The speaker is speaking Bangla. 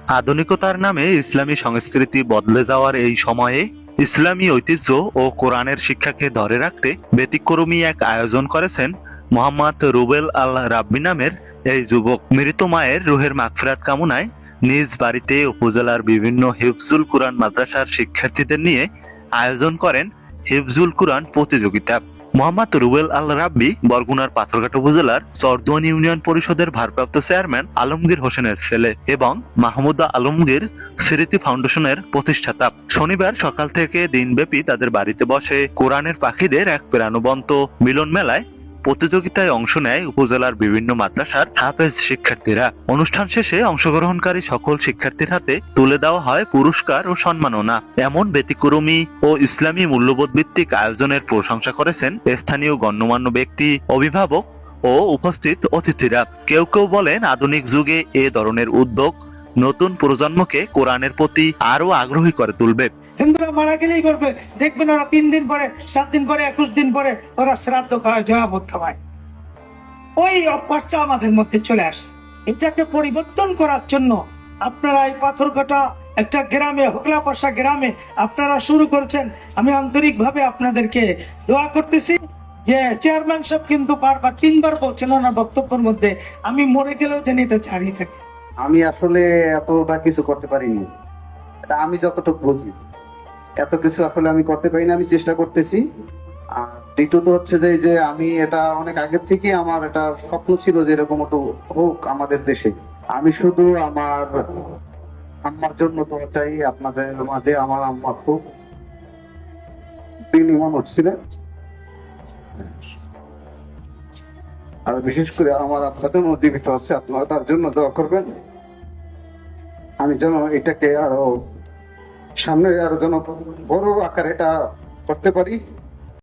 আধুনিকতার নামে ইসলামী সংস্কৃতি বদলে যাওয়ার এই সময়ে ইসলামী ঐতিহ্য ও কোরআনের শিক্ষাকে ধরে রাখতে ব্যতিক্রমী এক আয়োজন করেছেন মোহাম্মদ রুবেল আল রাব্বি নামের এই যুবক। মৃত মায়ের রুহের মাগফিরাত কামনায় নিজ বাড়িতে উপজেলার বিভিন্ন হিফজুল কুরআন মাদ্রাসার শিক্ষার্থীদের নিয়ে আয়োজন করেন হিফজুল কুরআন প্রতিযোগিতা। মোহাম্মদ রুবেল আল রাব্বি বরগুনার পাথরঘাট উপজেলার চরদুয়ান ইউনিয়ন পরিষদের ভারপ্রাপ্ত চেয়ারম্যান আলমগীর হোসেনের ছেলে এবং মাহমুদা আলমগীর স্মৃতি ফাউন্ডেশনের প্রতিষ্ঠাতা। শনিবার সকাল থেকে দিনব্যাপী তাদের বাড়িতে বসে কোরআনের পাখিদের এক প্রাণবন্ত মিলন মেলায় প্রতিযোগিতায় অংশ নেয় উপজেলার বিভিন্ন মাদ্রাসার হাফেজ শিক্ষার্থীরা। অনুষ্ঠান শেষে অংশগ্রহণকারী সকল শিক্ষার্থীর হাতে তুলে দেওয়া হয় পুরস্কার ও সম্মাননা। এমন ব্যতিক্রমী ও ইসলামী মূল্যবোধ ভিত্তিক আয়োজনের প্রশংসা করেছেন স্থানীয় গণ্যমান্য ব্যক্তি, অভিভাবক ও উপস্থিত অতিথিরা। কেউ কেউ বলেন, আধুনিক যুগে এ ধরনের উদ্যোগ নতুন প্রজন্মকে কোরআনের প্রতি আরো আগ্রহী করে তুলবে। হিন্দুরা মারা গেলেই করবে, দেখবেন ওরা 3 দিন পরে, 7 দিন পরে, 21 দিন পরে ওরা শ্রাদ্ধ খাওয়ায়, জয়াবত খাওয়ায়। ওই অভ্যাসটা আমাদের মধ্যে চলে আসছে। এটাকে পরিবর্তন করার জন্য আপনারা এই পাথরঘাটা একটা গ্রামে, হোকলাপাশা গ্রামে আপনারা শুরু করেছেন। আমি আন্তরিক ভাবে আপনাদেরকে দোয়া করতেছি যে চেয়ারম্যান সাহেব কিন্তু বারবার 3 বার বলছেন ওনার বক্তব্যের মধ্যে, আমি মরে গেলেও যেন এটা ছাড়িয়ে থাকে। আমি আসলে এতটা কিছু করতে পারিনি, এটা আমি যতটুকু বুঝি এত কিছু আসলে আমি করতে পারিনি। আমি চেষ্টা করতেছি। আর দ্বিতীয়ত হচ্ছে যে আমি এটা অনেক আগের থেকে আমার এটা স্বপ্ন ছিল যে এরকম একটু হোক আমাদের দেশে। আমি শুধু আমার আম্মার জন্য দোয়া চাই আপনাদের মাঝে। আমার আম্মা খুব দিনী মানুষ ছিলেন, আর বিশেষ করে আমার আব্বা যেন জীবিত আছে, আপনারা তার জন্য দোয়া করবেন। আমি যেন এটাকে আরো সামনে আরো যেন বড় আকারে এটা করতে পারি।